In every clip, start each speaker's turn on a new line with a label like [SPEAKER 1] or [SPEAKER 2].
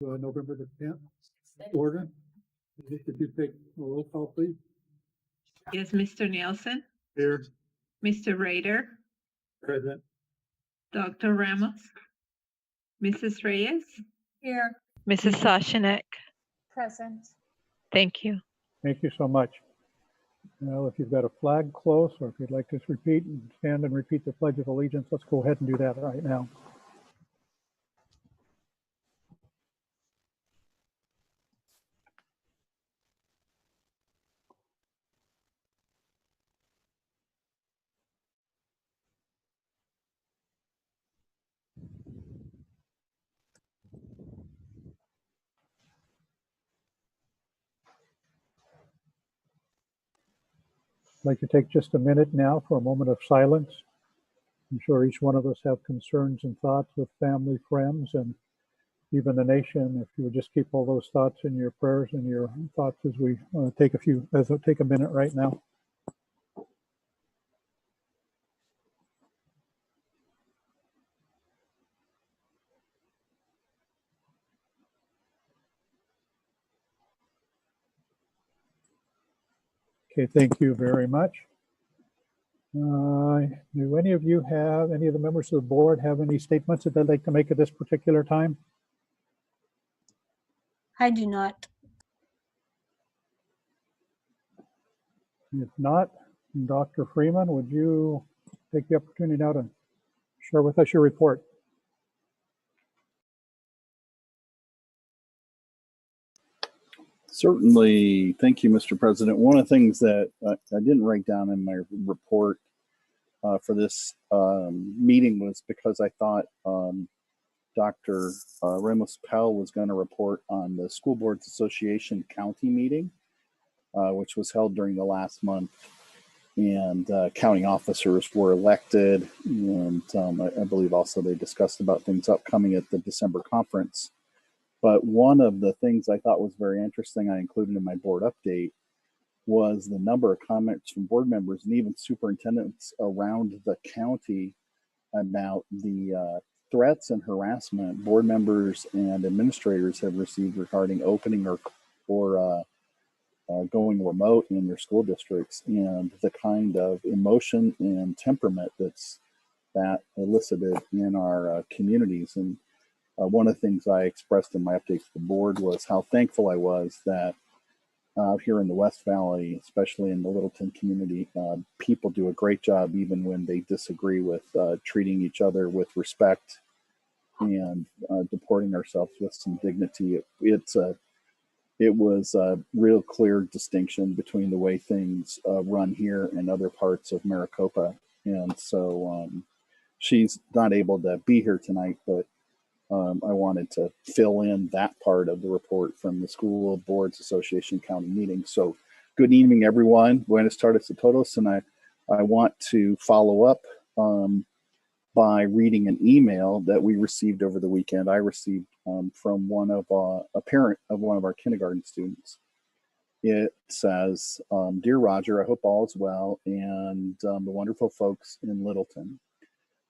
[SPEAKER 1] November the 10th order. Could you take a roll call, please?
[SPEAKER 2] Yes, Mr. Nielsen,
[SPEAKER 1] Here.
[SPEAKER 2] Mr. Rader,
[SPEAKER 1] Present.
[SPEAKER 2] Dr. Ramos, Mrs. Reyes,
[SPEAKER 3] Here.
[SPEAKER 2] Mrs. Soshanek.
[SPEAKER 3] Present.
[SPEAKER 2] Thank you.
[SPEAKER 4] Thank you so much. Now, if you've got a flag close, or if you'd like to stand and repeat the Pledge of Allegiance, let's go ahead and do that right now. I'd like to take just a minute now for a moment of silence. I'm sure each one of us have concerns and thoughts with family, friends, and even the nation. If you would just keep all those thoughts in your prayers and your thoughts as we take a minute right now. Okay, thank you very much. Do any of the members of the board have any statements that they'd like to make at this particular time?
[SPEAKER 3] I do not.
[SPEAKER 4] If not, Dr. Freeman, would you take the opportunity now to share with us your report?
[SPEAKER 5] Certainly. Thank you, Mr. President. One of the things that I didn't write down in my report for this meeting was because I thought Dr. Ramos Pell was going to report on the School Boards Association county meeting, which was held during the last month. And county officers were elected. And I believe also they discussed about things upcoming at the December conference. But one of the things I thought was very interesting, I included in my board update, was the number of comments from board members and even superintendents around the county about the threats and harassment board members and administrators have received regarding opening or going remote in their school districts, and the kind of emotion and temperament that elicited in our communities. And one of the things I expressed in my update to the board was how thankful I was that out here in the West Valley, especially in the Littleton community, people do a great job even when they disagree with treating each other with respect and deporting ourselves with some dignity. It was a real clear distinction between the way things run here and other parts of Maricopa. And so she's not able to be here tonight, but I wanted to fill in that part of the report from the School Boards Association county meeting. So good evening, everyone. Buenas tardes a todos. And I want to follow up by reading an email that we received over the weekend. I received from a parent of one of our kindergarten students. It says, "Dear Roger, I hope all is well and the wonderful folks in Littleton.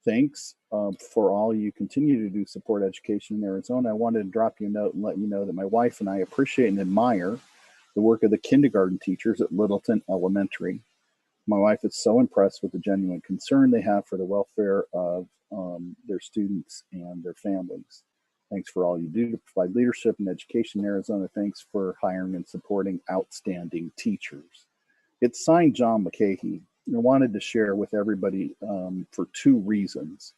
[SPEAKER 5] Thanks for all you continue to do support education in Arizona. I wanted to drop you a note and let you know that my wife and I appreciate and admire the work of the kindergarten teachers at Littleton Elementary. My wife is so impressed with the genuine concern they have for the welfare of their students and their families. Thanks for all you do to provide leadership and education in Arizona. Thanks for hiring and supporting outstanding teachers." It's signed John McCahey. I wanted to share with everybody for two reasons.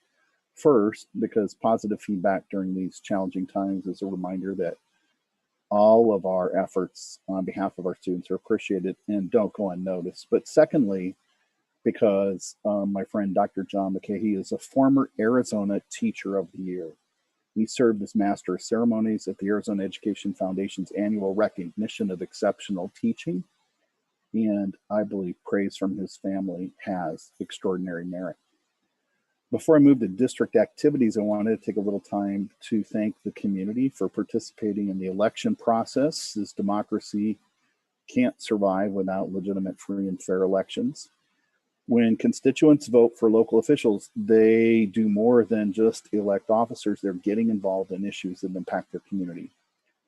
[SPEAKER 5] First, because positive feedback during these challenging times is a reminder that all of our efforts on behalf of our students are appreciated and don't go unnoticed. But secondly, because my friend Dr. John McCahey is a former Arizona Teacher of the Year. He served as Master of Ceremonies at the Arizona Education Foundation's annual recognition of exceptional teaching. And I believe praise from his family has extraordinary merit. Before I move to district activities, I wanted to take a little time to thank the community for participating in the election process, as democracy can't survive without legitimate, free, and fair elections. When constituents vote for local officials, they do more than just elect officers. They're getting involved in issues that impact their community.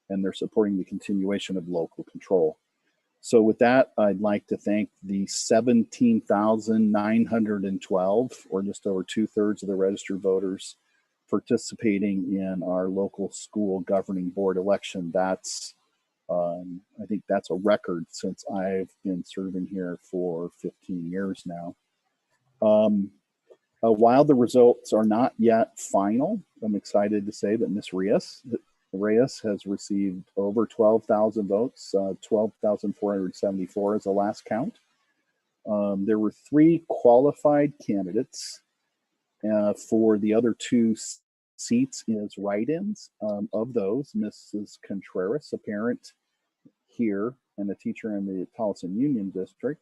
[SPEAKER 5] and they're supporting the continuation of local control. So with that, I'd like to thank the 17,912, or just over 2/3 of the registered voters, participating in our local school governing board election. That's, I think that's a record since I've been serving here for 15 years now. While the results are not yet final, I'm excited to say that Ms. Reyes has received over 12,000 votes, 12,474 is the last count. There were 3 qualified candidates for the other 2 seats as write-ins. Of those, Mrs. Contreras, a parent here and a teacher in the Tolleson Union District,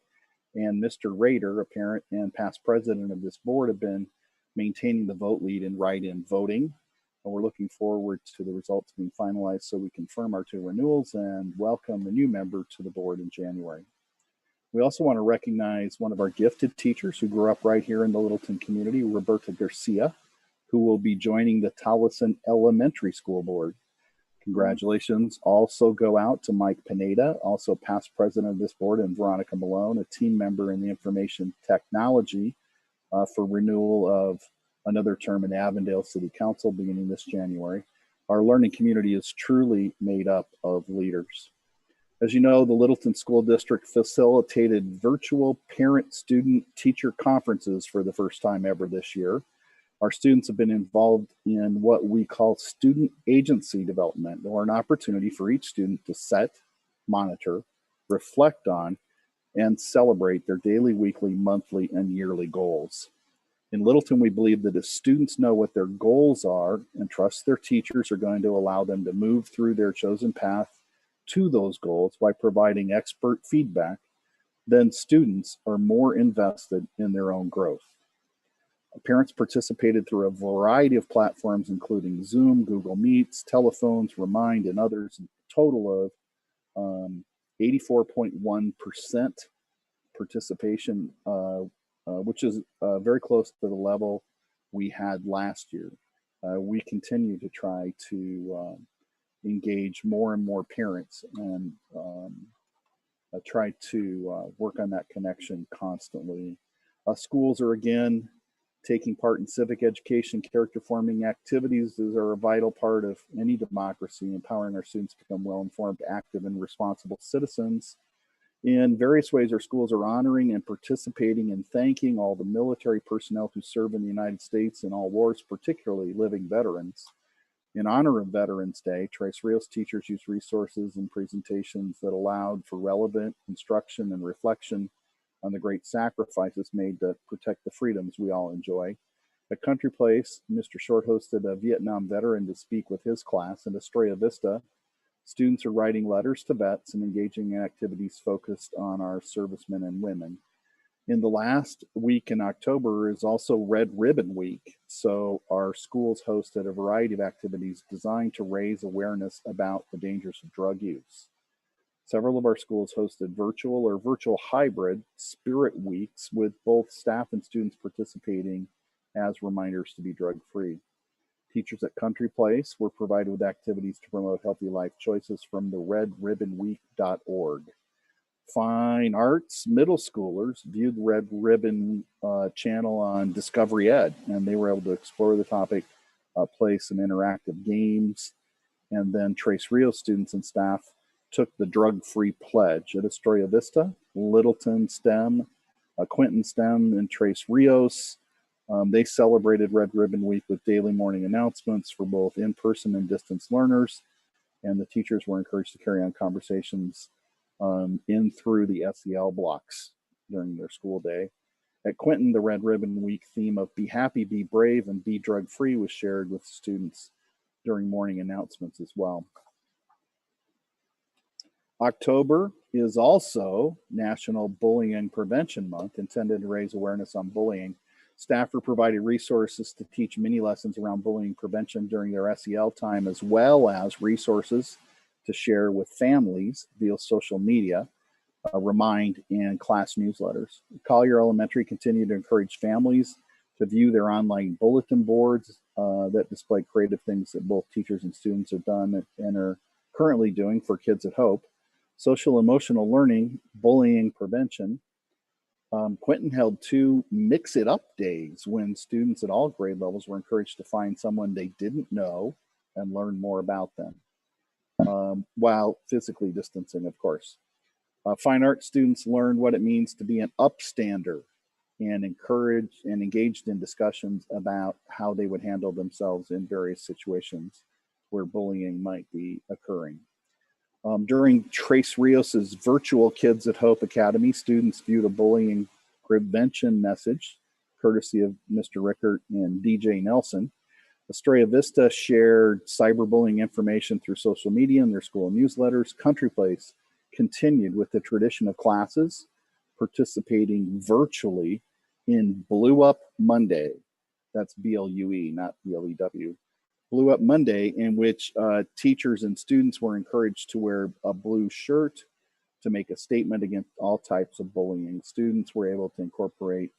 [SPEAKER 5] and Mr. Rader, a parent and past president of this board, have been maintaining the vote lead in write-in voting. And we're looking forward to the results being finalized so we confirm our 2 renewals and welcome the new member to the board in January. We also want to recognize one of our gifted teachers who grew up right here in the Littleton community, Roberta Garcia, who will be joining the Tolleson Elementary School Board. Congratulations also go out to Mike Pineda, also past president of this board, and Veronica Malone, a team member in the information technology, for renewal of another term in Avondale City Council beginning this January. Our learning community is truly made up of leaders. As you know, the Littleton School District facilitated virtual parent-student-teacher conferences for the first time ever this year. Our students have been involved in what we call student agency development, or an opportunity for each student to set, monitor, reflect on, and celebrate their daily, weekly, monthly, and yearly goals. In Littleton, we believe that if students know what their goals are and trust their teachers are going to allow them to move through their chosen path to those goals by providing expert feedback, then students are more invested in their own growth. Parents participated through a variety of platforms, including Zoom, Google Meets, telephones, Remind, and others, a total of 84.1% participation, which is very close to the level we had last year. We continue to try to engage more and more parents and try to work on that connection constantly. Schools are again taking part in civic education, character forming activities. These are a vital part of any democracy, empowering our students to become well-informed, active, and responsible citizens. In various ways, our schools are honoring and participating and thanking all the military personnel who serve in the United States in all wars, particularly living veterans. In honor of Veterans Day, Tres Rios teachers used resources and presentations that allowed for relevant instruction and reflection on the great sacrifices made to protect the freedoms we all enjoy. At Country Place, Mr. Short hosted a Vietnam veteran to speak with his class. In Estrella Vista, students are writing letters to vets and engaging in activities focused on our servicemen and women. In the last week in October is also Red Ribbon Week, so our schools hosted a variety of activities designed to raise awareness about the dangers of drug use. Several of our schools hosted virtual or virtual hybrid spirit weeks with both staff and students participating as reminders to be drug-free. Teachers at Country Place were provided with activities to promote healthy life choices from the redribbonweek.org. Fine Arts middle schoolers viewed the Red Ribbon channel on Discovery Ed, and they were able to explore the topic, play some interactive games, and then Tres Rios students and staff took the drug-free pledge at Estrella Vista, Littleton STEM, Quinton STEM, and Tres Rios. They celebrated Red Ribbon Week with daily morning announcements for both in-person and distance learners, and the teachers were encouraged to carry on conversations in through the SEL blocks during their school day. At Quinton, the Red Ribbon Week theme of Be Happy, Be Brave, and Be Drug-Free was shared with students during morning announcements as well. October is also National Bullying Prevention Month, intended to raise awareness on bullying. Staff are provided resources to teach mini lessons around bullying prevention during their SEL time, as well as resources to share with families via social media, Remind, and class newsletters. Collier Elementary continued to encourage families to view their online bulletin boards that display creative things that both teachers and students have done and are currently doing for Kids at Hope, social emotional learning, bullying prevention. Quentin held 2 Mix It Up days when students at all grade levels were encouraged to find someone they didn't know and learn more about them, while physically distancing, of course. Fine arts students learned what it means to be an upstander and encouraged and engaged in discussions about how they would handle themselves in various situations where bullying might be occurring. During Trace Rios's virtual Kids at Hope Academy, students viewed a bullying prevention message, courtesy of Mr. Rickert and DJ Nelson. Estrella Vista shared cyberbullying information through social media and their school newsletters. Country Place continued with the tradition of classes participating virtually in Blue Up Monday. That's BLUE, not BLEW. Blue Up Monday, in which teachers and students were encouraged to wear a blue shirt to make a statement against all types of bullying. Students were able to incorporate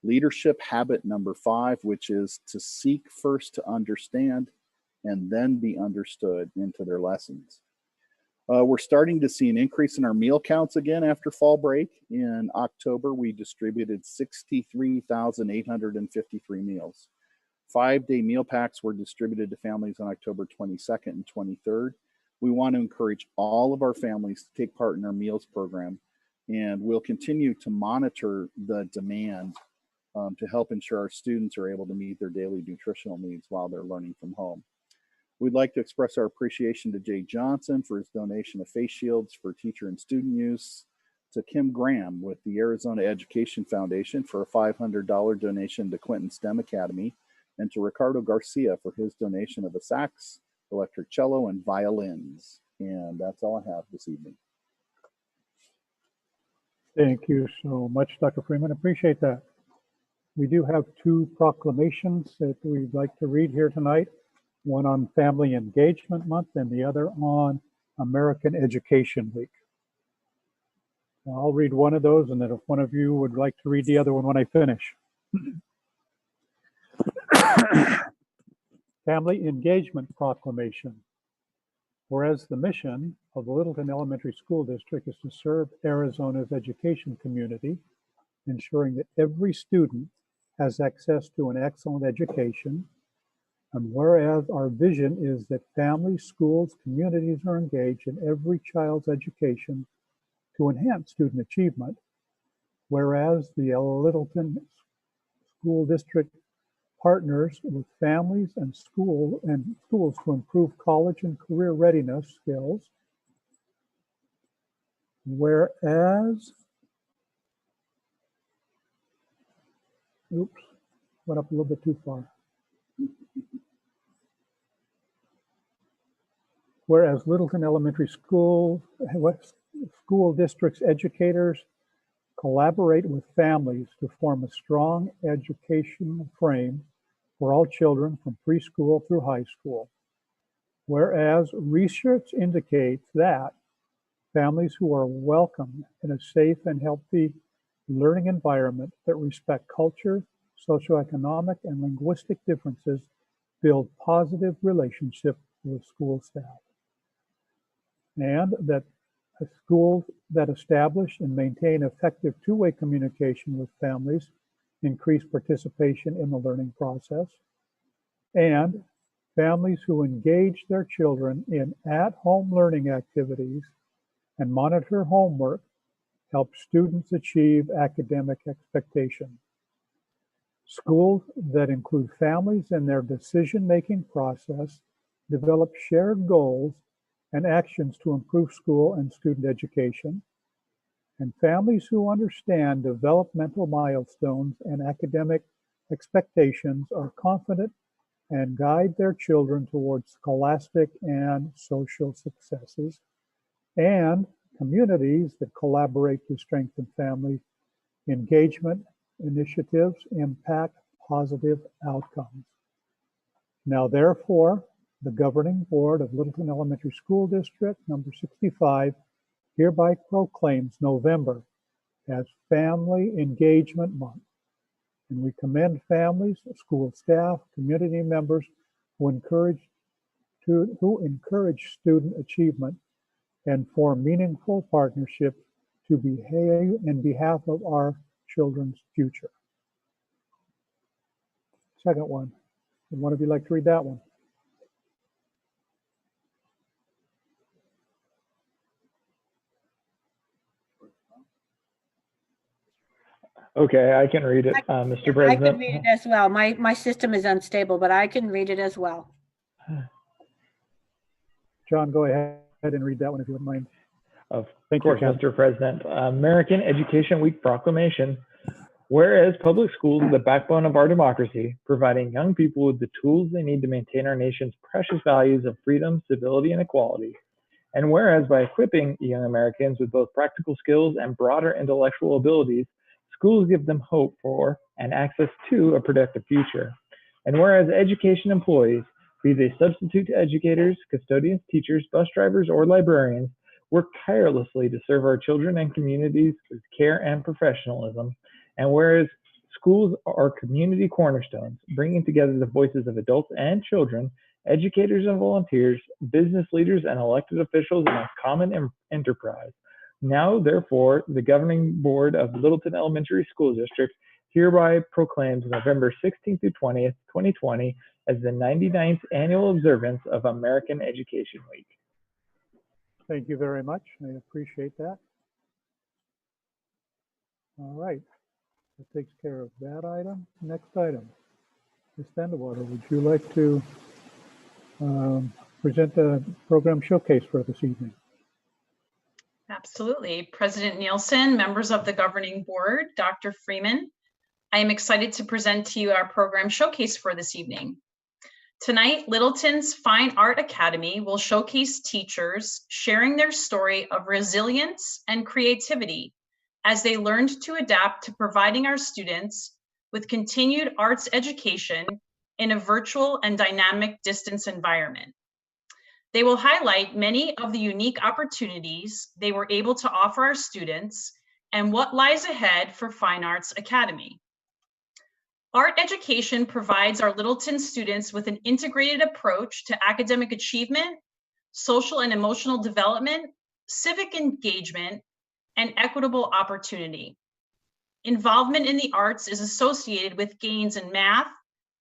[SPEAKER 5] leadership habit number 5, which is to seek first to understand and then be understood, into their lessons. We're starting to see an increase in our meal counts again after fall break. In October, we distributed 63,853 meals. 5-day meal packs were distributed to families on October 22nd and 23rd. We want to encourage all of our families to take part in our meals program, and we'll continue to monitor the demand to help ensure our students are able to meet their daily nutritional needs while they're learning from home. We'd like to express our appreciation to Jay Johnson for his donation of face shields for teacher and student use, to Kim Graham with the Arizona Education Foundation for a $500 donation to Quentin STEM Academy, and to Ricardo Garcia for his donation of a sax, electric cello, and violins. And that's all I have this evening.
[SPEAKER 4] Thank you so much, Dr. Freeman. Appreciate that. We do have 2 proclamations that we'd like to read here tonight. One on Family Engagement Month and the other on American Education Week. I'll read one of those, and then if one of you would like to read the other one when I finish. Family Engagement Proclamation. Whereas the mission of the Littleton Elementary School District is to serve Arizona's education community, ensuring that every student has access to an excellent education. And whereas our vision is that families, schools, communities are engaged in every child's education to enhance student achievement. Whereas the Littleton School District partners with families and schools to improve college and career readiness skills. Whereas, oops, went up a little bit too far. Whereas Littleton Elementary School District's educators collaborate with families to form a strong educational frame for all children from preschool through high school. Whereas research indicates that families who are welcomed in a safe and healthy learning environment that respect culture, socioeconomic, and linguistic differences build positive relationships with school staff. And that schools that establish and maintain effective two-way communication with families increase participation in the learning process. And families who engage their children in at-home learning activities and monitor homework help students achieve academic expectations. Schools that include families in their decision-making process develop shared goals and actions to improve school and student education. And families who understand developmental milestones and academic expectations are confident and guide their children towards scholastic and social successes. And communities that collaborate to strengthen family engagement initiatives impact positive outcomes. Now, therefore, the governing board of Littleton Elementary School District number 65 hereby proclaims November as Family Engagement Month. And we commend families, school staff, community members who encourage who encourage student achievement and form meaningful partnerships to behave in behalf of our children's future. Second one. Would one of you like to read that one?
[SPEAKER 6] Okay, I can read it, Mr.
[SPEAKER 3] I
[SPEAKER 6] President.
[SPEAKER 3] can read it as well. My system is unstable, but I can read it as well.
[SPEAKER 4] John, go ahead and read that one if you wouldn't mind.
[SPEAKER 6] Of
[SPEAKER 4] Thank you,
[SPEAKER 6] course,
[SPEAKER 4] Ken.
[SPEAKER 6] Mr. President. American Education Week Proclamation. Whereas public schools are the backbone of our democracy, providing young people with the tools they need to maintain our nation's precious values of freedom, civility, and equality. And whereas by equipping young Americans with both practical skills and broader intellectual abilities, schools give them hope for and access to a productive future. And whereas education employees, be they substitute educators, custodians, teachers, bus drivers, or librarians, work tirelessly to serve our children and communities with care and professionalism. And whereas schools are community cornerstones, bringing together the voices of adults and children, educators and volunteers, business leaders and elected officials in a common enterprise. Now, therefore, the governing board of Littleton Elementary School District hereby proclaims November 16th through 20th, 2020 as the 99th annual observance of American Education Week.
[SPEAKER 4] Thank you very much. I appreciate that. All right. That takes care of that item. Next item. Ms. Vandewater, would you like to present the program showcase for this evening?
[SPEAKER 7] Absolutely. President Nielsen, members of the governing board, Dr. Freeman, I am excited to present to you our program showcase for this evening. Tonight, Littleton's Fine Art Academy will showcase teachers sharing their story of resilience and creativity as they learned to adapt to providing our students with continued arts education in a virtual and dynamic distance environment. They will highlight many of the unique opportunities they were able to offer our students and what lies ahead for Fine Arts Academy. Art education provides our Littleton students with an integrated approach to academic achievement, social and emotional development, civic engagement, and equitable opportunity. Involvement in the arts is associated with gains in math,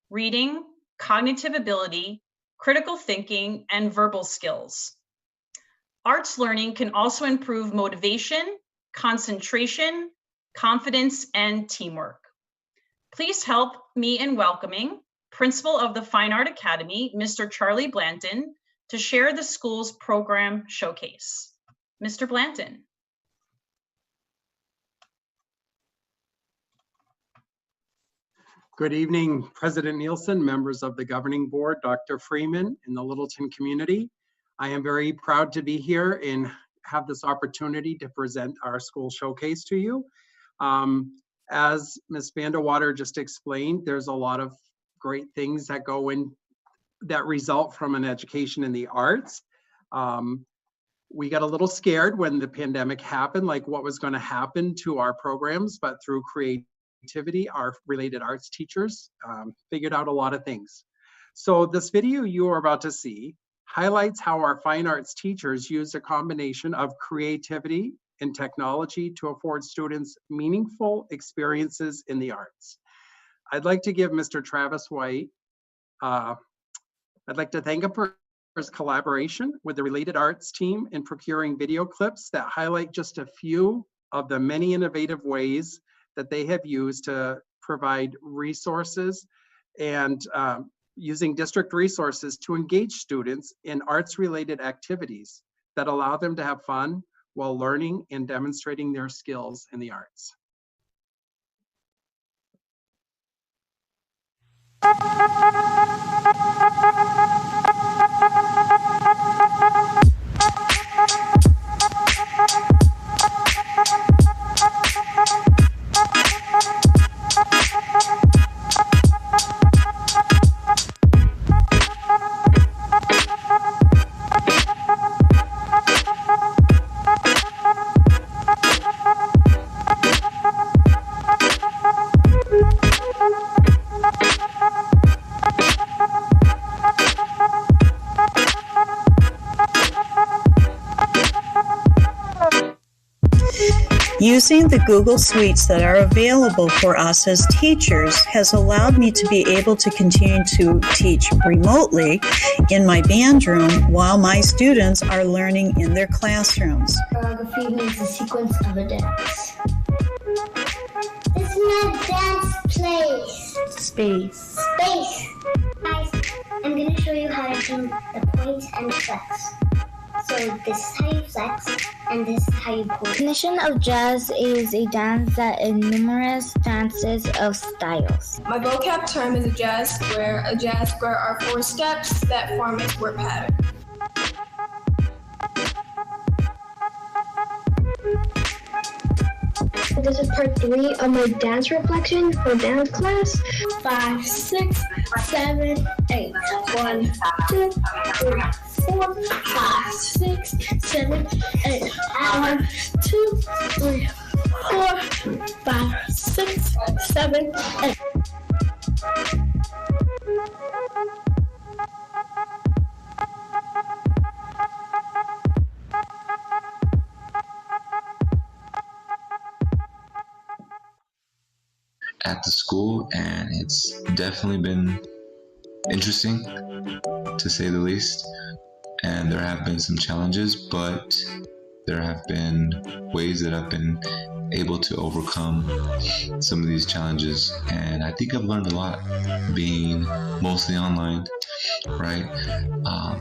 [SPEAKER 7] reading, cognitive ability, critical thinking, and verbal skills. Arts learning can also improve motivation, concentration, confidence, and teamwork. Please help me in welcoming Principal of the Fine Art Academy, Mr. Charlie Blanton, to share the school's program showcase. Mr. Blanton.
[SPEAKER 8] Good evening, President Nielsen, members of the governing board, Dr. Freeman, and the Littleton community. I am very proud to be here and have this opportunity to present our school showcase to you. As Ms. Vandewater just explained, there's a lot of great things that go in that result from an education in the arts. We got a little scared when the pandemic happened, like what was going to happen to our programs, but through creativity, our related arts teachers figured out a lot of things. So this video you are about to see highlights how our fine arts teachers use a combination of creativity and technology to afford students meaningful experiences in the arts. I'd like to give Mr. Travis White, I'd like to thank him for his collaboration with the related arts team in procuring video clips that highlight just a few of the many innovative ways that they have used to provide resources and using district resources to engage students in arts-related activities that allow them to have fun while learning and demonstrating their skills in the arts.
[SPEAKER 9] Using the Google Suites that are available for us as teachers has allowed me to be able to continue to teach remotely in my band room while my students are learning in their classrooms.
[SPEAKER 10] Choreography means the sequence of a dance. This is my dance place.
[SPEAKER 3] Space.
[SPEAKER 10] Space. Guys, I'm going to show you how to do the point and flex. So this is how you flex, and this is how you point. The definition of jazz is a dance that is numerous dances of styles.
[SPEAKER 11] My vocab term is a jazz square. A jazz square are 4 steps that form a square pattern.
[SPEAKER 10] This is part 3 of my dance reflection for dance class. 5, 6, 7, 8. 1, 2, 3, 4, 5, 6, 7, 8. 1, 2, 3, 4, 5, 6, 7, 8.
[SPEAKER 12] At the school, and it's definitely been interesting to say the least, and there have been some challenges, but there have been ways that I've been able to overcome some of these challenges, and I think I've learned a lot being mostly online, right?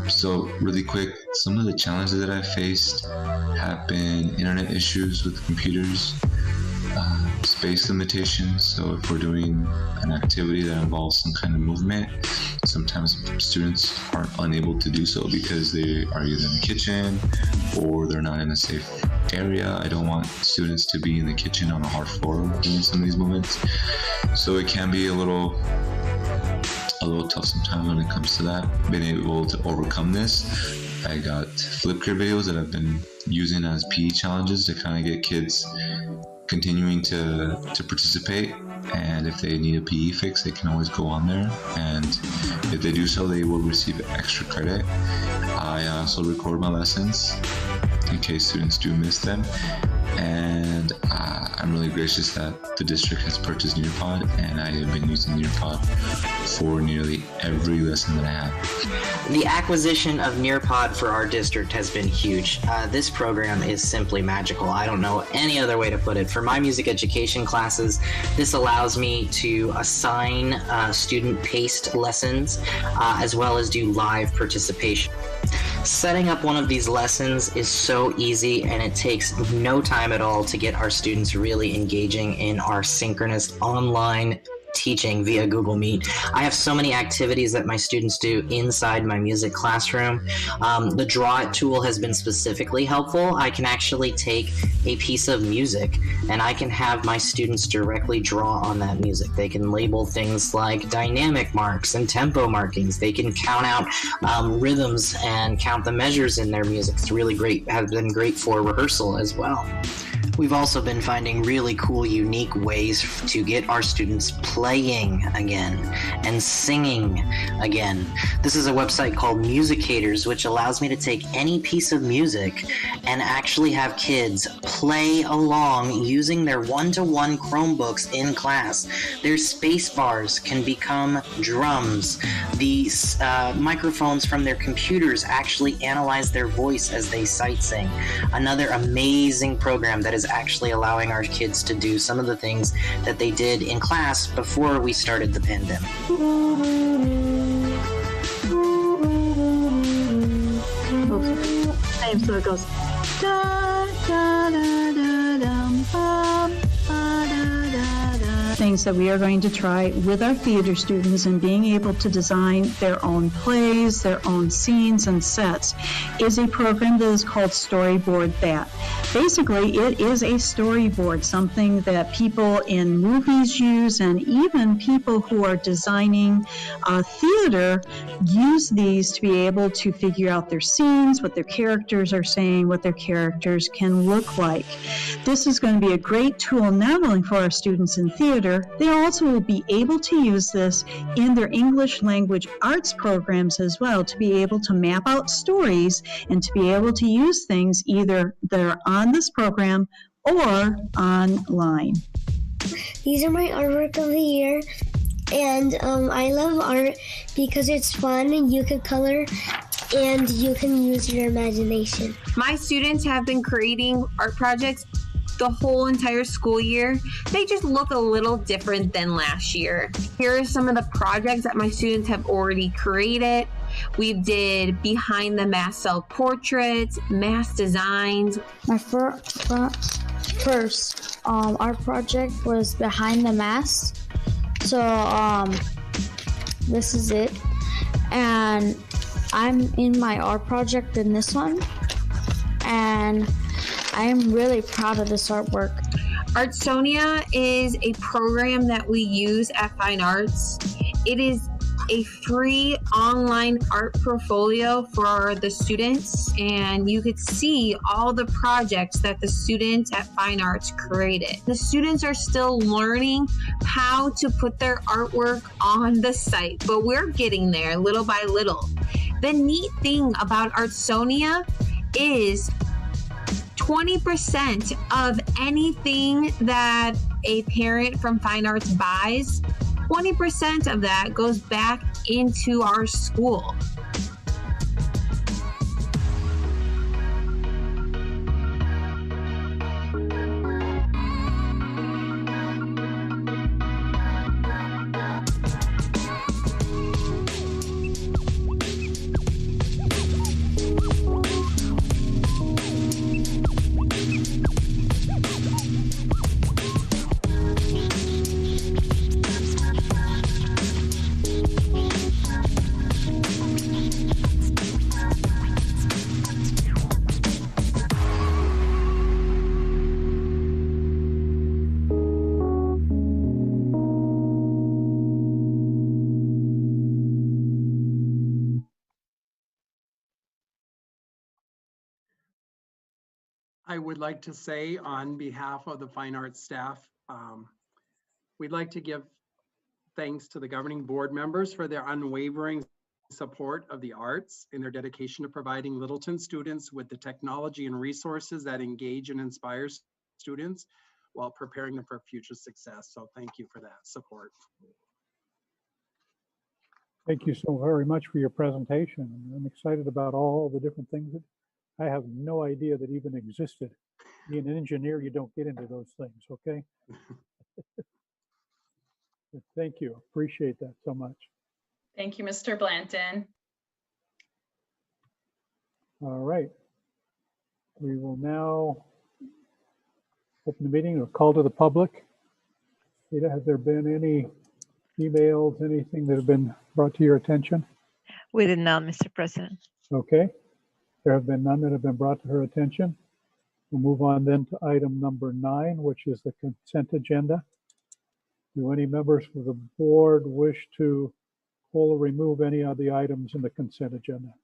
[SPEAKER 12] So really quick, some of the challenges that I've faced have been internet issues with computers, space limitations. So if we're doing an activity that involves some kind of movement, sometimes students aren't unable to do so because they are either in the kitchen or they're not in a safe area. I don't want students to be in the kitchen on a hard floor doing some of these movements. So it can be a little tough sometimes when it comes to that. Being able to overcome this, I got Flipgrid videos that I've been using as PE challenges to kind of get kids continuing to participate, and if they need a PE fix, they can always go on there, and if they do so, they will receive extra credit. I also record my lessons in case students do miss them, and I'm really gracious that the district has purchased Nearpod, and I have been using Nearpod for nearly every lesson that I have.
[SPEAKER 13] The acquisition of Nearpod for our district has been huge. This program is simply magical. I don't know any other way to put it. For my music education classes, this allows me to assign student-paced lessons as well as do live participation. Setting up one of these lessons is so easy, and it takes no time at all to get our students really engaging in our synchronous online teaching via Google Meet. I have so many activities that my students do inside my music classroom. The Draw It tool has been specifically helpful. I can actually take a piece of music and I can have my students directly draw on that music. They can label things like dynamic marks and tempo markings. They can count out rhythms and count the measures in their music. It's really great, has been great for rehearsal as well. We've also been finding really cool, unique ways to get our students playing again and singing again. This is a website called Musicators, which allows me to take any piece of music and actually have kids play along using their one-to-one Chromebooks in class. Their space bars can become drums. The microphones from their computers actually analyze their voice as they sight sing. Another amazing program that is actually allowing our kids to do some of the things that they did in class before we started the pandemic.
[SPEAKER 14] Same, so it goes da da da da dum bum ba da da da. Things that we are going to try with our theater students and being able to design their own plays, their own scenes and sets is a program that is called Storyboard That. Basically, it is a storyboard, something that people in movies use, and even people who are designing theater use these to be able to figure out their scenes, what their characters are saying, what their characters can look like. This is going to be a great tool not only for our students in theater, they also will be able to use this in their English language arts programs as well, to be able to map out stories and to be able to use things either that are on this program or online.
[SPEAKER 10] These are my artwork of the year, and I love art because it's fun and you can color and you can use your imagination.
[SPEAKER 15] My students have been creating art projects the whole entire school year. They just look a little different than last year. Here are some of the projects that my students have already created. We did behind the mask self-portraits, mask designs.
[SPEAKER 16] My first art project was behind the mask. So this is it. And I'm in my art project in this one. And I am really proud of this artwork.
[SPEAKER 15] Artsonia is a program that we use at Fine Arts. It is a free online art portfolio for the students, and you could see all the projects that the students at Fine Arts created. The students are still learning how to put their artwork on the site, but we're getting there little by little. The neat thing about Artsonia is 20% of anything that a parent from Fine Arts buys, 20% of that goes back into our school.
[SPEAKER 8] I would like to say on behalf of the Fine Arts staff, we'd like to give thanks to the governing board members for their unwavering support of the arts and their dedication to providing Littleton students with the technology and resources that engage and inspire students while preparing them for future success. So thank you for that support.
[SPEAKER 4] Thank you so very much for your presentation. I'm excited about all the different things that I have no idea that even existed. Being an engineer, you don't get into those things, okay? Thank you. Appreciate that so much.
[SPEAKER 7] Thank you, Mr. Blanton.
[SPEAKER 4] All right. We will now open the meeting or call to the public. Ada, have there been any emails, anything that have been brought to your attention?
[SPEAKER 2] We did not, Mr. President.
[SPEAKER 4] Okay. There have been none that have been brought to her attention. We'll move on then to item number 9, which is the consent agenda. Do any members of the board wish to pull or remove any of the items in the consent agenda?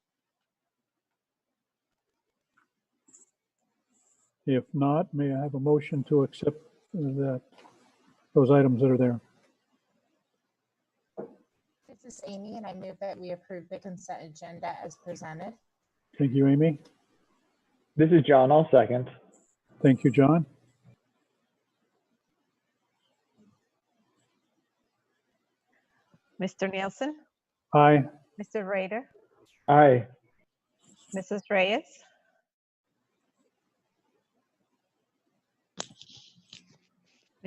[SPEAKER 4] If not, may I have a motion to accept those items that are there?
[SPEAKER 17] This is Amy, and I move that we approve the consent agenda as presented.
[SPEAKER 4] Thank you, Amy.
[SPEAKER 6] This is John. I'll second.
[SPEAKER 4] Thank you, John.
[SPEAKER 2] Mr. Nielsen,
[SPEAKER 4] Aye.
[SPEAKER 2] Mr. Rader,
[SPEAKER 6] Aye.
[SPEAKER 2] Mrs. Reyes,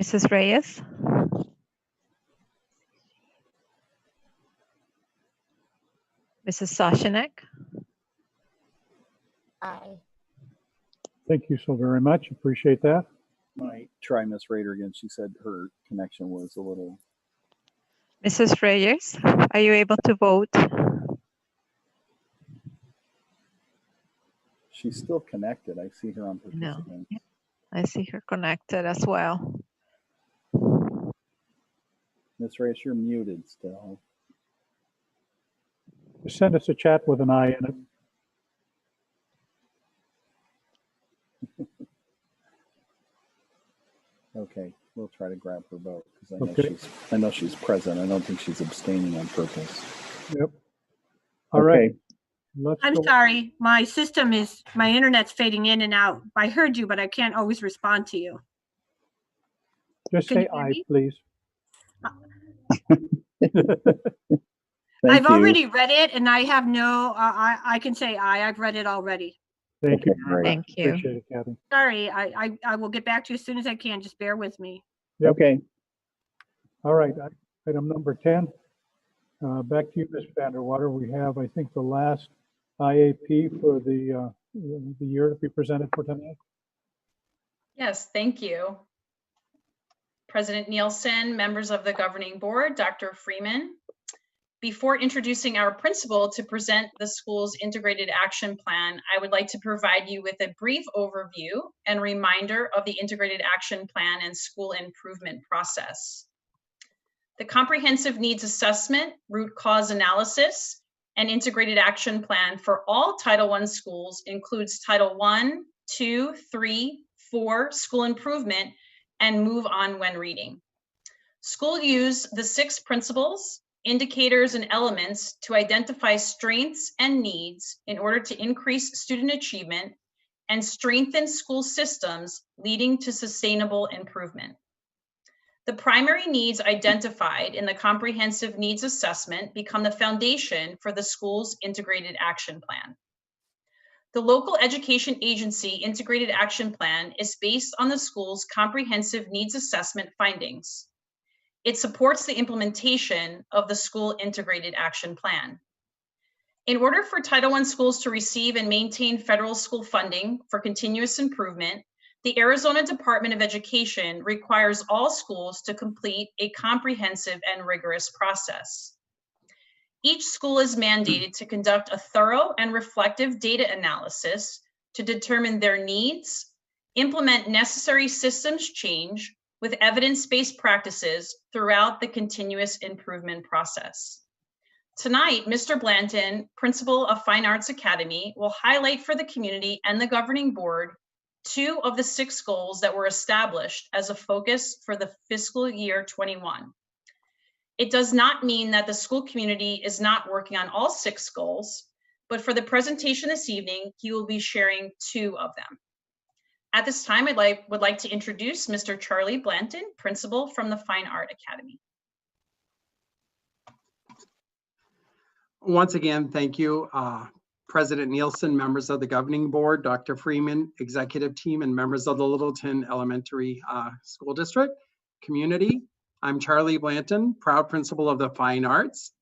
[SPEAKER 2] Mrs. Reyes, Mrs. Soshanek,
[SPEAKER 17] Aye.
[SPEAKER 4] Thank you so very much. Appreciate that.
[SPEAKER 5] Might try Miss Rader again. She said her connection was a little.
[SPEAKER 2] Mrs. Reyes, are you able to vote?
[SPEAKER 5] She's still connected. I see her on
[SPEAKER 2] No,
[SPEAKER 5] participant.
[SPEAKER 2] I see her connected as well.
[SPEAKER 5] Miss Reyes, you're muted still.
[SPEAKER 4] Just send us a chat with an I in it.
[SPEAKER 5] Okay, we'll try to grab her vote because
[SPEAKER 4] Okay.
[SPEAKER 5] I know she's present. I don't think she's abstaining on purpose.
[SPEAKER 4] Yep. All right. let's
[SPEAKER 3] I'm
[SPEAKER 4] go.
[SPEAKER 3] sorry, my internet's fading in and out. I heard you, but I can't always respond to you.
[SPEAKER 4] Just
[SPEAKER 3] Can
[SPEAKER 4] say
[SPEAKER 3] you hear
[SPEAKER 4] aye,
[SPEAKER 3] me?
[SPEAKER 4] please.
[SPEAKER 3] I've already read it and I have no, I can say aye, I've read it already.
[SPEAKER 4] Thank you.
[SPEAKER 5] Great.
[SPEAKER 2] Thank you.
[SPEAKER 4] Appreciate it, Kathy.
[SPEAKER 3] Sorry, I will get back to you as soon as I can. Just bear with me.
[SPEAKER 4] Yep.
[SPEAKER 5] Okay.
[SPEAKER 4] All right, item number 10. Back to you, Ms. Vanderwater. We have, I think, the last IAP for the year to be presented for tonight.
[SPEAKER 7] Yes, thank you. President Nielsen, members of the governing board, Dr. Freeman. Before introducing our principal to present the school's integrated action plan, I would like to provide you with a brief overview and reminder of the integrated action plan and school improvement process. The comprehensive needs assessment, root cause analysis, and integrated action plan for all Title I schools includes Title I, II, III, IV school improvement, and move on when reading. School use the 6 principles, indicators, and elements to identify strengths and needs in order to increase student achievement and strengthen school systems leading to sustainable improvement. The primary needs identified in the comprehensive needs assessment become the foundation for the school's integrated action plan. The local education agency integrated action plan is based on the school's comprehensive needs assessment findings. It supports the implementation of the school integrated action plan. In order for Title I schools to receive and maintain federal school funding for continuous improvement, the Arizona Department of Education requires all schools to complete a comprehensive and rigorous process. Each school is mandated to conduct a thorough and reflective data analysis to determine their needs, implement necessary systems change with evidence-based practices throughout the continuous improvement process. Tonight, Mr. Blanton, Principal of Fine Arts Academy, will highlight for the community and the governing board 2 of the 6 goals that were established as a focus for the fiscal year 21. It does not mean that the school community is not working on all 6 goals, but for the presentation this evening, he will be sharing 2 of them. At this time, I would like to introduce Mr. Charlie Blanton, Principal from the Fine Art Academy.
[SPEAKER 8] Once again, thank you, President Nielsen, members of the governing board, Dr. Freeman, executive team, and members of the Littleton Elementary School District community. I'm Charlie Blanton, proud principal of the Fine Arts.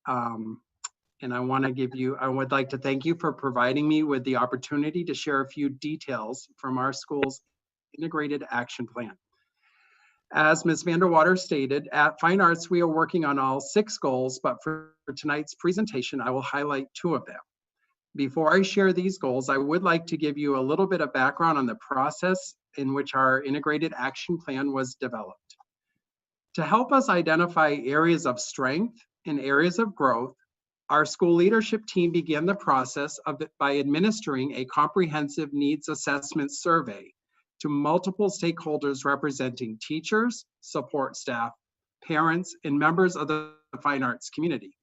[SPEAKER 8] And I would like to thank you for providing me with the opportunity to share a few details from our school's integrated action plan. As Ms. Vanderwater stated, at Fine Arts, we are working on all 6 goals, but for tonight's presentation, I will highlight 2 of them. Before I share these goals, I would like to give you a little bit of background on the process in which our integrated action plan was developed. To help us identify areas of strength and areas of growth, our school leadership team began the process by administering a comprehensive needs assessment survey to multiple stakeholders representing teachers, support staff, parents, and members of the fine arts community.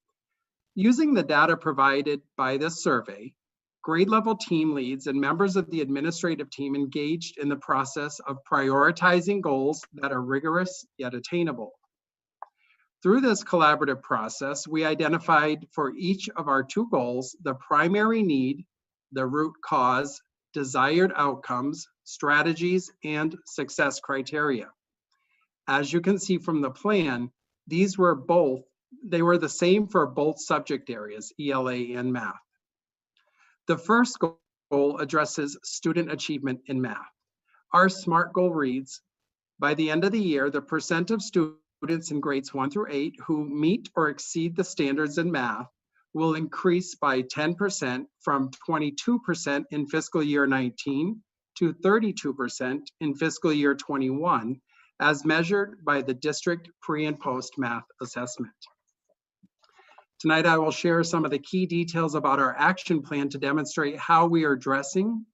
[SPEAKER 8] Using the data provided by this survey, grade level team leads and members of the administrative team engaged in the process of prioritizing goals that are rigorous yet attainable. Through this collaborative process, we identified for each of our 2 goals the primary need, the root cause, desired outcomes, strategies, and success criteria. As you can see from the plan, they were the same for both subject areas, ELA and math. The first goal addresses student achievement in math. Our SMART goal reads, by the end of the year, the percent of students in grades 1 through 8 who meet or exceed the standards in math will increase by 10% from 22% in fiscal year 19 to 32% in fiscal year 21, as measured by the district pre and post math assessment. Tonight, I will share some of the key details about our action plan to demonstrate how we are addressing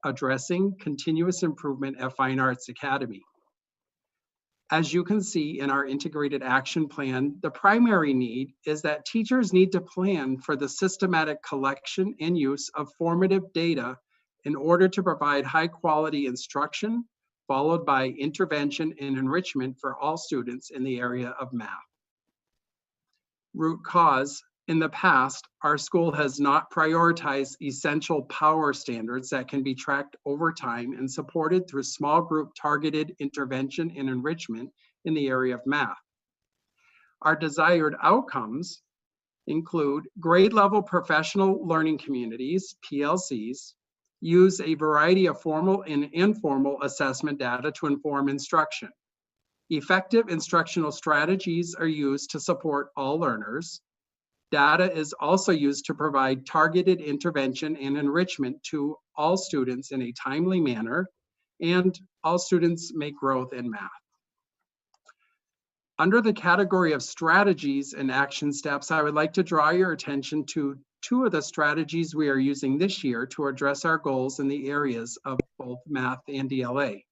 [SPEAKER 8] continuous improvement at Fine Arts Academy. As you can see in our integrated action plan, the primary need is that teachers need to plan for the systematic collection and use of formative data in order to provide high-quality instruction, followed by intervention and enrichment for all students in the area of math. Root cause: in the past, our school has not prioritized essential power standards that can be tracked over time and supported through small group targeted intervention and enrichment in the area of math. Our desired outcomes include grade level professional learning communities, PLCs, use a variety of formal and informal assessment data to inform instruction. Effective instructional strategies are used to support all learners. Data is also used to provide targeted intervention and enrichment to all students in a timely manner, and all students make growth in math. Under the category of strategies and action steps, I would like to draw your attention to two of the strategies we are using this year to address our goals in the areas of both math and DLA.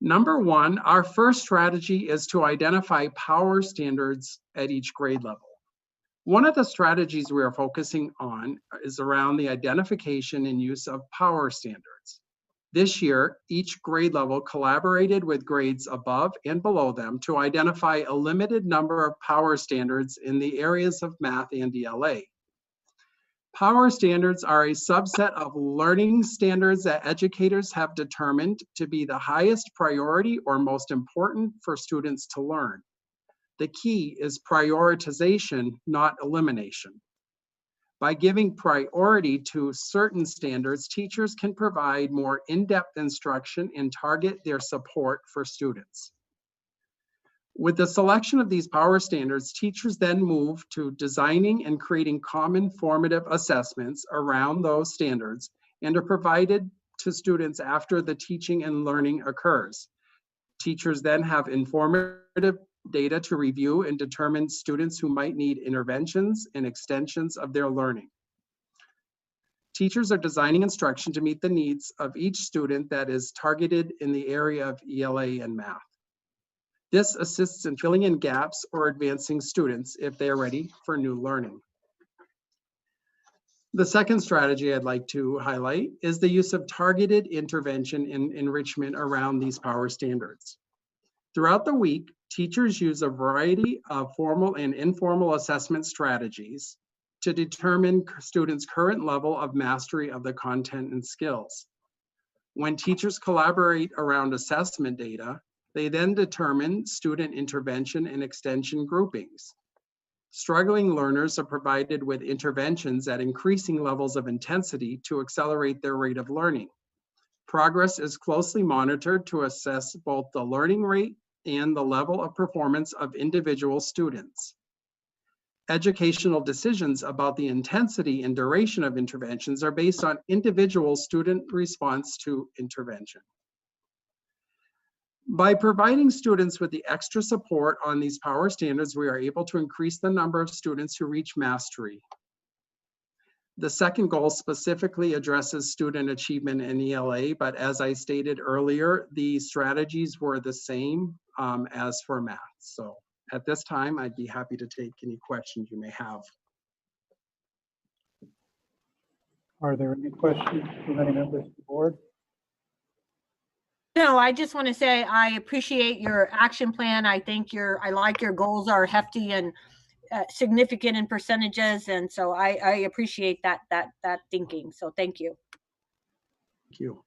[SPEAKER 8] Number one, our first strategy is to identify power standards at each grade level. One of the strategies we are focusing on is around the identification and use of power standards. This year, each grade level collaborated with grades above and below them to identify a limited number of power standards in the areas of math and DLA. Power standards are a subset of learning standards that educators have determined to be the highest priority or most important for students to learn. The key is prioritization, not elimination. By giving priority to certain standards, teachers can provide more in-depth instruction and target their support for students. With the selection of these power standards, teachers then move to designing and creating common formative assessments around those standards and are provided to students after the teaching and learning occurs. Teachers then have informative data to review and determine students who might need interventions and extensions of their learning. Teachers are designing instruction to meet the needs of each student that is targeted in the area of ELA and math. This assists in filling in gaps or advancing students if they are ready for new learning. The second strategy I'd like to highlight is the use of targeted intervention and enrichment around these power standards. Throughout the week, teachers use a variety of formal and informal assessment strategies to determine students' current level of mastery of the content and skills. When teachers collaborate around assessment data, they then determine student intervention and extension groupings. Struggling learners are provided with interventions at increasing levels of intensity to accelerate their rate of learning. Progress is closely monitored to assess both the learning rate and the level of performance of individual students. Educational decisions about the intensity and duration of interventions are based on individual student response to intervention. By providing students with the extra support on these power standards, we are able to increase the number of students who reach mastery. The second goal specifically addresses student achievement in ELA, but as I stated earlier, the strategies were the same as for math. So at this time, I'd be happy to take any questions you may have.
[SPEAKER 4] Are there any questions from any members of the board?
[SPEAKER 3] No, I just want to say I appreciate your action plan. I think I like your goals are hefty and significant in percentages, and so I appreciate that thinking. So thank you.
[SPEAKER 8] Thank you.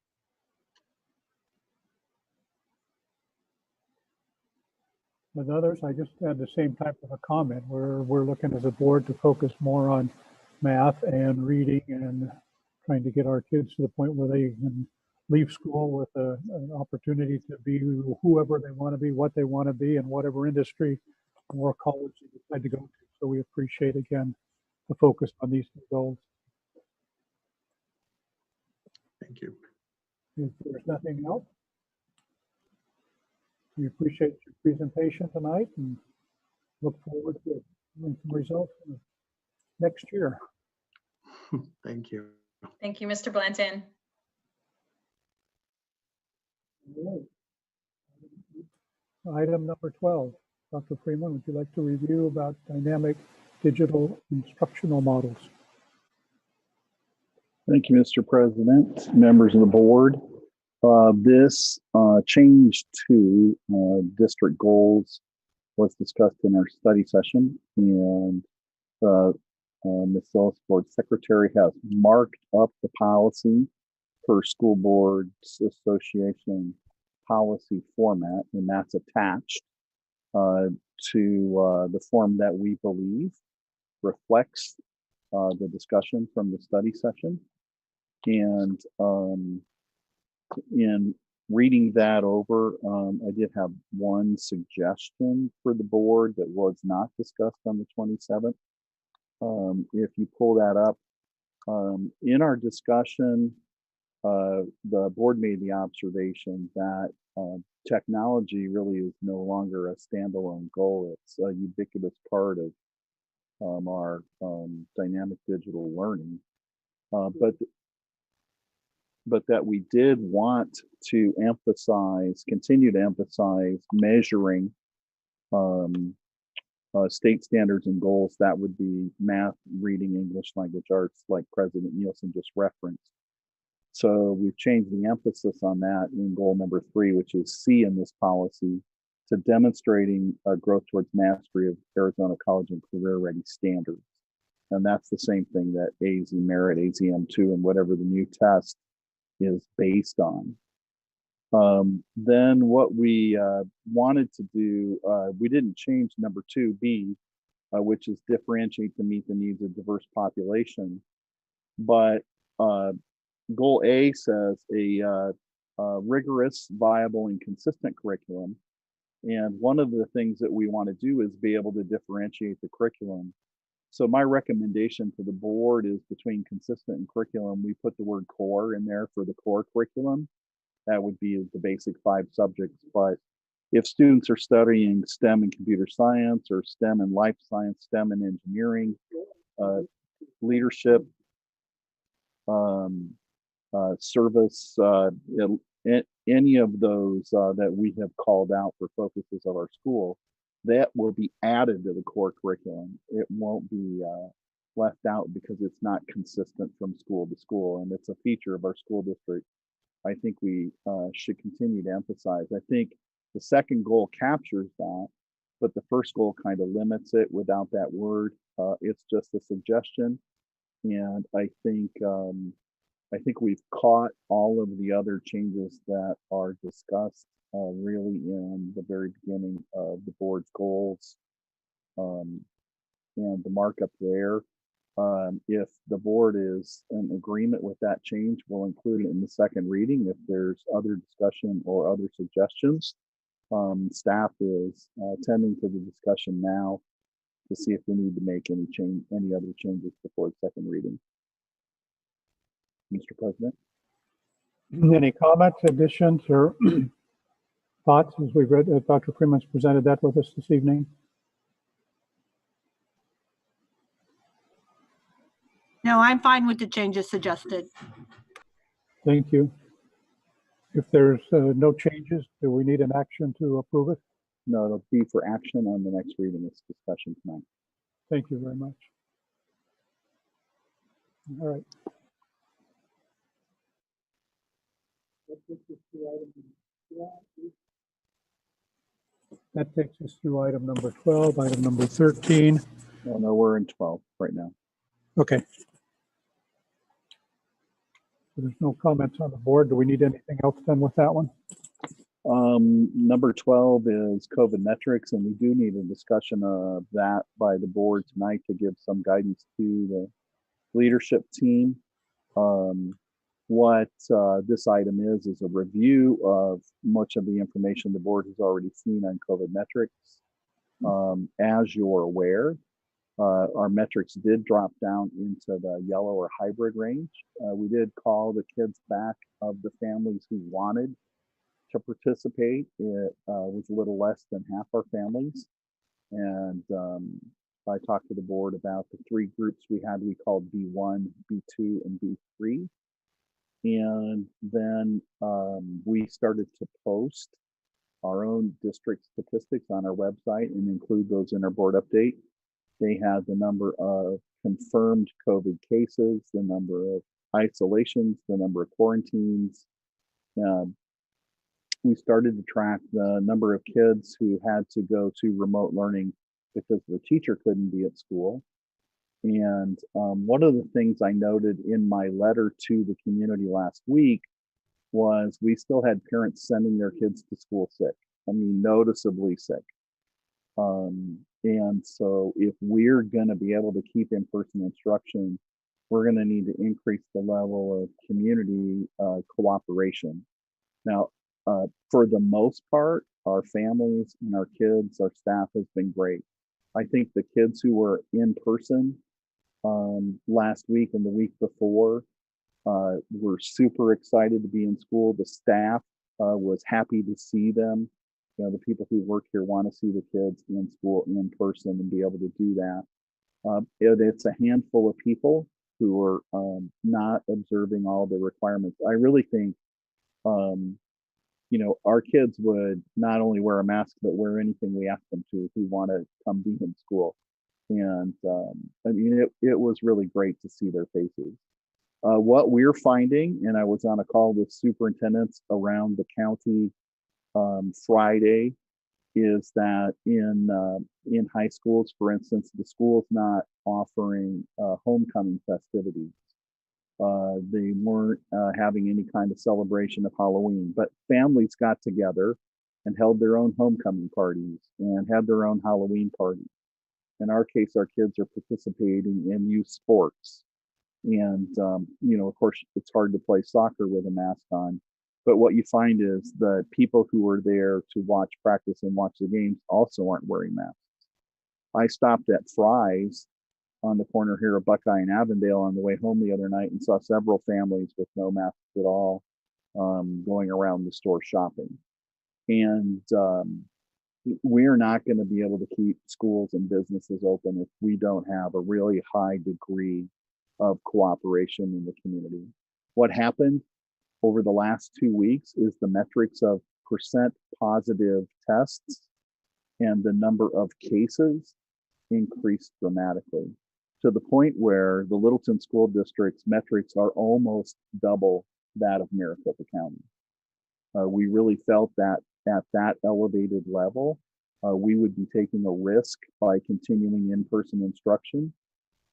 [SPEAKER 4] With others, I just had the same type of a comment where we're looking as a board to focus more on math and reading and trying to get our kids to the point where they can leave school with an opportunity to be whoever they want to be, what they want to be, and whatever industry or college they decide to go to. So we appreciate, again, the focus on these two goals.
[SPEAKER 8] Thank you.
[SPEAKER 4] If there's nothing else, we appreciate your presentation tonight and look forward to some results next year.
[SPEAKER 8] Thank you.
[SPEAKER 7] Thank you, Mr. Blanton.
[SPEAKER 4] Item number 12. Dr. Freeman, would you like to review about dynamic digital instructional models?
[SPEAKER 5] Thank you, Mr. President, members of the board. This change to district goals was discussed in our study session, and Ms. Ellis, board secretary, has marked up the policy per school boards association policy format, and that's attached to the form that we believe reflects the discussion from the study session. And in reading that over, I did have one suggestion for the board that was not discussed on the 27th. If you pull that up, in our discussion, the board made the observation that technology really is no longer a standalone goal. It's a ubiquitous part of our dynamic digital learning. But that we did want to emphasize, continue to emphasize measuring state standards and goals. That would be math, reading, English, language arts, like President Nielsen just referenced. So we've changed the emphasis on that in goal number 3, which is C in this policy, to demonstrating growth towards mastery of Arizona college and career ready standards. And that's the same thing that AZ Merit, AZM2, and whatever the new test is based on. Then what we wanted to do, we didn't change number 2B, which is differentiate to meet the needs of diverse population. But goal A says a rigorous, viable, and consistent curriculum. And one of the things that we want to do is be able to differentiate the curriculum. So my recommendation to the board is between consistent and curriculum, we put the word core in there for the core curriculum. That would be the basic 5 subjects. But if students are studying STEM and computer science, or STEM and life science, STEM and engineering, leadership, service, any of those that we have called out for focuses of our school, that will be added to the core curriculum. It won't be left out because it's not consistent from school to school, and it's a feature of our school district. I think we should continue to emphasize. I think the second goal captures that, but the first goal kind of limits it without that word. It's just a suggestion, and I think we've caught all of the other changes that are discussed really in the very beginning of the board's goals, and the markup there. If the board is in agreement with that change, we'll include it in the second reading. If there's other discussion or other suggestions, staff is attending to the discussion now to see if we need to make any other changes before the second reading. Mr. President.
[SPEAKER 4] Any comments, additions, or thoughts as we've read? Dr. Freeman's presented that with us this evening.
[SPEAKER 3] No, I'm fine with the changes suggested.
[SPEAKER 4] Thank you. If there's no changes, do we need an action to approve it?
[SPEAKER 5] No, it'll be for action on the next reading. It's discussion tonight.
[SPEAKER 4] Thank you very much. All right. That takes us through item number 12, item number 13.
[SPEAKER 5] No, we're in 12 right now.
[SPEAKER 4] Okay. So there's no comments on the board. Do we need anything else done with that one?
[SPEAKER 5] Number 12 is COVID metrics, and we do need a discussion of that by the board tonight to give some guidance to the leadership team. What this item is a review of much of the information the board has already seen on COVID metrics. As you're aware, our metrics did drop down into the yellow or hybrid range. We did call the kids back of the families who wanted to participate. It was a little less than half our families. And I talked to the board about the 3 groups we had. We called B1, B2, and B3. And then we started to post our own district statistics on our website and include those in our board update. They have the number of confirmed COVID cases, the number of isolations, the number of quarantines. We started to track the number of kids who had to go to remote learning because the teacher couldn't be at school. And one of the things I noted in my letter to the community last week was we still had parents sending their kids to school sick. I mean, noticeably sick. And so if we're going to be able to keep in-person instruction, we're going to need to increase the level of community cooperation. Now, for the most part, our families and our kids, our staff has been great. I think the kids who were in person last week and the week before were super excited to be in school. The staff was happy to see them. You know, the people who work here want to see the kids in school in person and be able to do that. It's a handful of people who are not observing all the requirements. I really think, you know, our kids would not only wear a mask, but wear anything we ask them to if we want to come be in school. And I mean, it was really great to see their faces. What we're finding, and I was on a call with superintendents around the county Friday, is that in high schools, for instance, the school's not offering homecoming festivities. They weren't having any kind of celebration of Halloween, but families got together and held their own homecoming parties and had their own Halloween parties. In our case, our kids are participating in youth sports. And, you know, of course, it's hard to play soccer with a mask on. But what you find is the people who are there to watch practice and watch the games also aren't wearing masks. I stopped at Fry's on the corner here of Buckeye and Avondale on the way home the other night and saw several families with no masks at all going around the store shopping. And we're not going to be able to keep schools and businesses open if we don't have a really high degree of cooperation in the community. What happened over the last 2 weeks is the metrics of percent positive tests and the number of cases increased dramatically to the point where the Littleton School District's metrics are almost double that of Maricopa County. We really felt that at that elevated level, we would be taking a risk by continuing in-person instruction.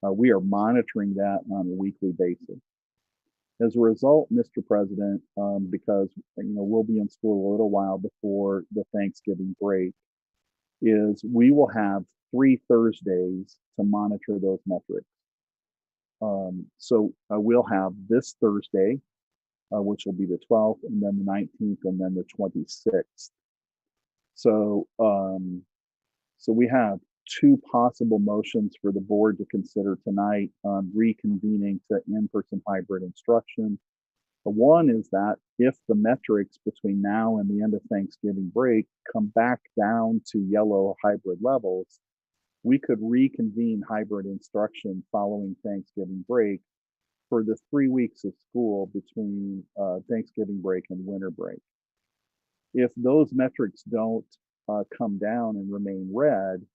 [SPEAKER 5] We are monitoring that on a weekly basis. As a result, Mr. President, because you know we'll be in school a little while before the Thanksgiving break, is we will have 3 Thursdays to monitor those metrics. So we'll have this Thursday, which will be the 12th, and then the 19th, and then the 26th. So, so we have 2 possible motions for the board to consider tonight on reconvening to in-person hybrid instruction. One is that if the metrics between now and the end of Thanksgiving break come back down to yellow hybrid levels, we could reconvene hybrid instruction following Thanksgiving break for the 3 weeks of school between Thanksgiving break and winter break. If those metrics don't come down and remain red,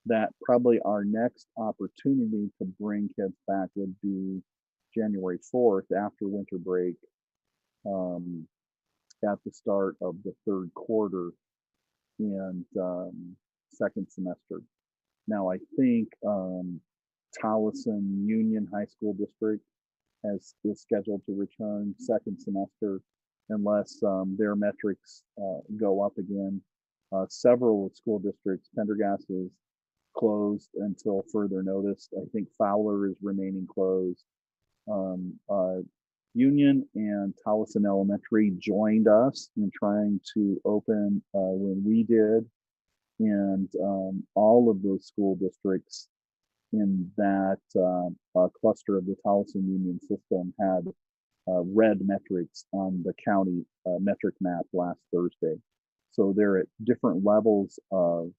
[SPEAKER 5] that probably our next opportunity to bring kids back would be January 4th after winter break, at the start of the 3rd quarter and 2nd semester. Now, I think Towson Union High School District is scheduled to return 2nd semester unless their metrics go up again. Several school districts, Pendergast is closed until further notice. I think Fowler is remaining closed. Union and Towson Elementary joined us in trying to open when we did, and all of those school districts in that cluster of the Towson Union system had red metrics on the county metric map last Thursday. So they're at different levels of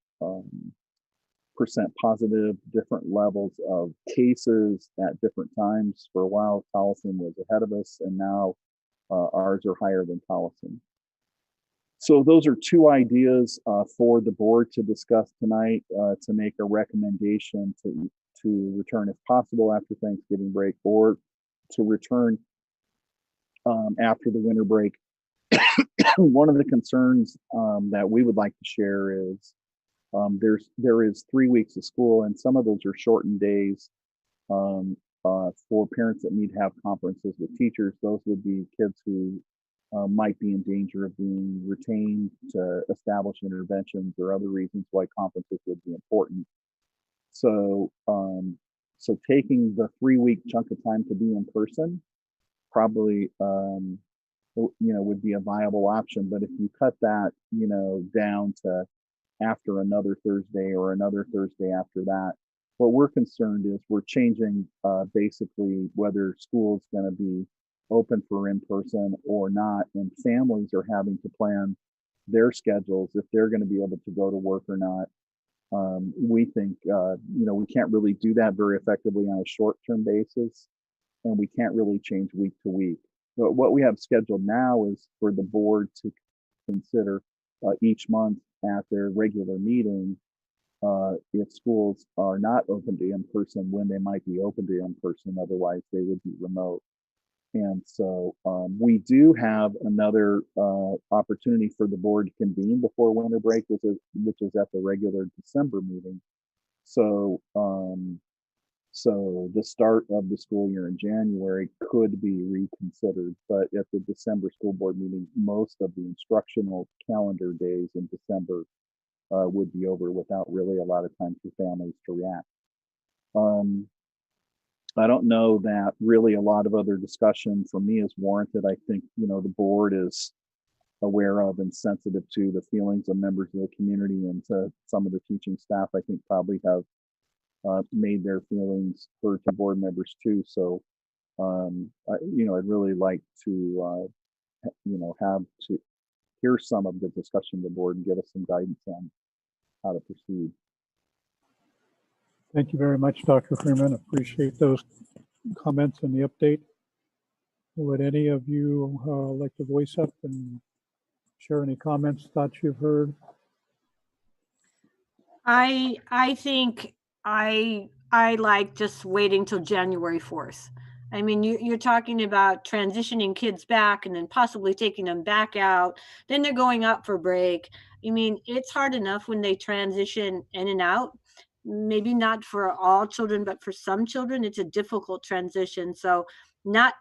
[SPEAKER 5] percent positive, different levels of cases at different times. For a while, Towson was ahead of us, and now ours are higher than Towson. So those are two ideas for the board to discuss tonight, to make a recommendation to return if possible after Thanksgiving break, or to return after the winter break. One of the concerns that we would like to share is there is 3 weeks of school, and some of those are shortened days for parents that need to have conferences with teachers. Those would be kids who might be in danger of being retained to establish interventions or other reasons why conferences would be important. So, so taking the 3-week chunk of time to be in person probably, would be a viable option. But if you cut that, down to after another Thursday or another Thursday after that, what we're concerned is we're changing basically whether school's going to be open for in-person or not, and families are having to plan their schedules if they're going to be able to go to work or not. We think we can't really do that very effectively on a short-term basis, and we can't really change week to week. But what we have scheduled now is for the board to consider each month at their regular meeting if schools are not open to in-person, when they might be open to in-person, otherwise they would be remote. And so we do have another opportunity for the board to convene before winter break, which is at the regular December meeting. So so the start of the school year in January could be reconsidered, but at the December school board meeting, most of the instructional calendar days in December would be over without really a lot of time for families to react. I don't know that really a lot of other discussion for me is warranted. I think, the board is aware of and sensitive to the feelings of members of the community, and to some of the teaching staff, I think, probably have made their feelings heard to board members too. So, I'd really like to, have to hear some of the discussion of the board and give us some guidance on how to proceed.
[SPEAKER 4] Thank you very much, Dr. Freeman. Appreciate those comments and the update. Would any of you like to voice up and share any comments, thoughts you've heard?
[SPEAKER 3] I think I like just waiting till January 4th. I mean, you're talking about transitioning kids back and then possibly taking them back out. Then they're going out for break. I mean, it's hard enough when they transition in and out. Maybe not for all children, but for some children, it's a difficult transition. So not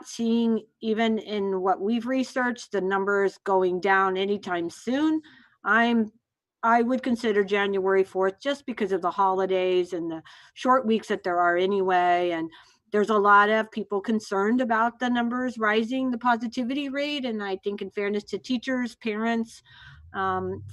[SPEAKER 3] seeing, even in what we've researched, the numbers going down anytime soon. I would consider January 4th just because of the holidays and the short weeks that there are anyway. And there's a lot of people concerned about the numbers rising, the positivity rate. And I think, in fairness to teachers, parents,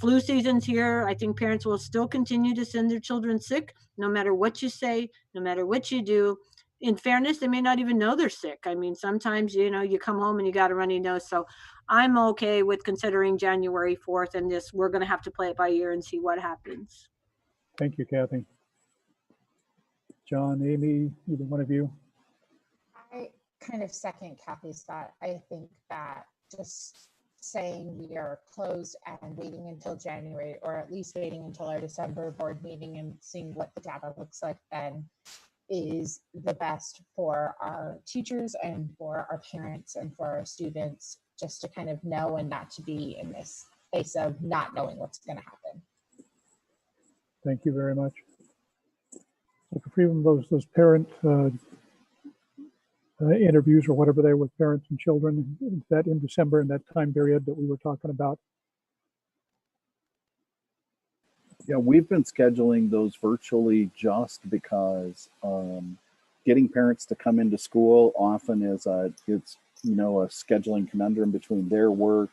[SPEAKER 3] flu season's here. I think parents will still continue to send their children sick, no matter what you say, no matter what you do. In fairness, they may not even know they're sick. I mean, sometimes, you come home and you got a runny nose. So I'm okay with considering January 4th, and we're going to have to play it by ear and see what happens.
[SPEAKER 4] Thank you, Kathy. John, Amy, either one of you?
[SPEAKER 17] I kind of second Kathy's thought. I think that just saying we are closed and waiting until January, or at least waiting until our December board meeting and seeing what the data looks like then, is the best for our teachers and for our parents and for our students, just to kind of know and not to be in this place of not knowing what's going to happen.
[SPEAKER 4] Thank you very much. Dr. Freeman, those parent interviews or whatever they were with parents and children, is that in December, in that time period that we were talking about?
[SPEAKER 5] Yeah, we've been scheduling those virtually just because getting parents to come into school often is a scheduling conundrum between their work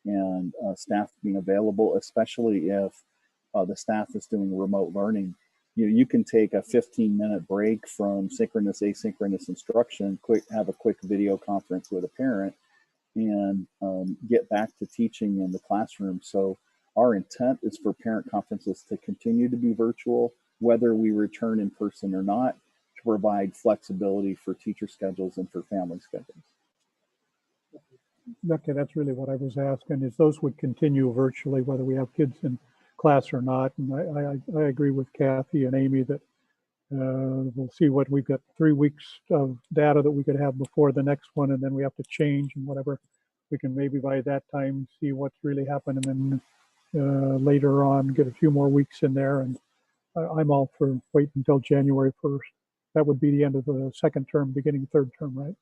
[SPEAKER 5] and staff being available, especially if the staff is doing remote learning. You can take a 15-minute break from synchronous, asynchronous instruction, have a quick video conference with a parent, and get back to teaching in the classroom. So our intent is for parent conferences to continue to be virtual, whether we return in person or not, to provide flexibility for teacher schedules and for family schedules.
[SPEAKER 4] Okay, that's really what I was asking, is those would continue virtually, whether we have kids in class or not. And I agree with Kathy and Amy that we'll see what we've got 3 weeks of data that we could have before the next one, and then we have to change and whatever. We can maybe by that time see what's really happened, and then later on get a few more weeks in there. And I'm all for wait until January 1st. That would be the end of the second term, beginning third term, right?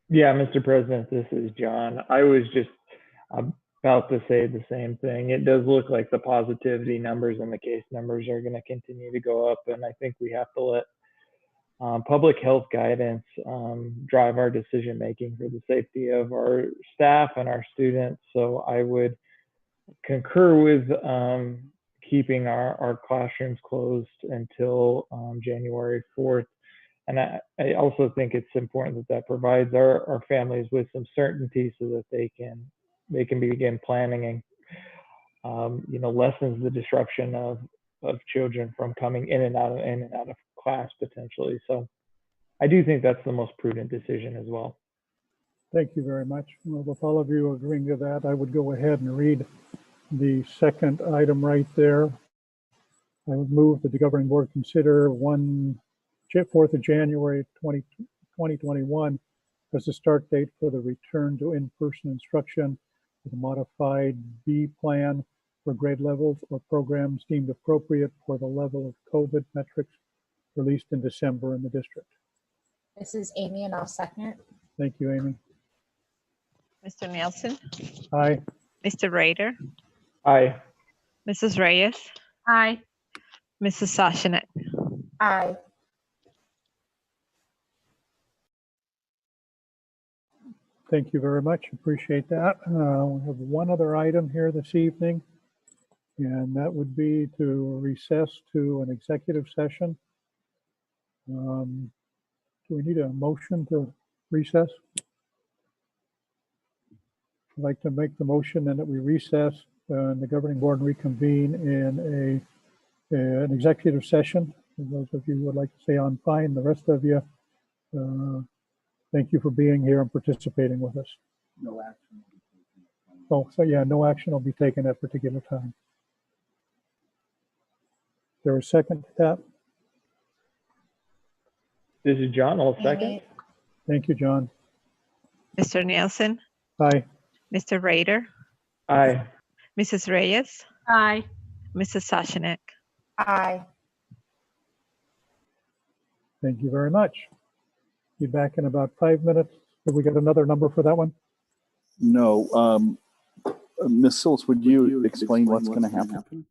[SPEAKER 6] Yeah, Mr. President, this is John. I was just about to say the same thing. It does look like the positivity numbers and the case numbers are going to continue to go up, and I think we have to let public health guidance drive our decision making for the safety of our staff and our students. So I would concur with keeping our classrooms closed until January 4th. And I also think it's important that provides our families with some certainty so that they can begin planning and lessens the disruption of children from coming in and out of class potentially. So I do think that's the most prudent decision as well.
[SPEAKER 4] Thank you very much. Well, with all of you agreeing to that, I would go ahead and read the second item right there. I would move that the governing board consider 4th of January 2021 as the start date for the return to in-person instruction with a modified B plan for grade levels or programs deemed appropriate for the level of COVID metrics released in December in the district.
[SPEAKER 17] This is Amy, and I'll second.
[SPEAKER 4] Thank you, Amy.
[SPEAKER 2] Mr. Nielsen,
[SPEAKER 4] Aye.
[SPEAKER 2] Mr. Rader,
[SPEAKER 6] Aye.
[SPEAKER 2] Mrs. Reyes,
[SPEAKER 3] Aye.
[SPEAKER 2] Mrs. Sashanek.
[SPEAKER 17] Aye.
[SPEAKER 4] Thank you very much. Appreciate that. We have one other item here this evening, and that would be to recess to an executive session. Do we need a motion to recess? I'd like to make the motion and that we recess and the governing board reconvene in an executive session. For those of you who would like to stay on, fine. The rest of you, thank you for being here and participating with us.
[SPEAKER 5] No action.
[SPEAKER 4] Oh, so yeah, no action will be taken at a particular time. There a second to that?
[SPEAKER 6] This is John. I'll second.
[SPEAKER 17] Amy.
[SPEAKER 4] Thank you, John.
[SPEAKER 2] Mr. Nielsen,
[SPEAKER 4] Aye.
[SPEAKER 2] Mr. Rader,
[SPEAKER 6] Aye.
[SPEAKER 2] Mrs. Reyes,
[SPEAKER 3] Aye.
[SPEAKER 2] Mrs. Sashanek.
[SPEAKER 17] Aye.
[SPEAKER 4] Thank you very much. Be back in about 5 minutes. Have we got another number for that one?
[SPEAKER 5] No. Ms. Sills, would you explain what's going to happen?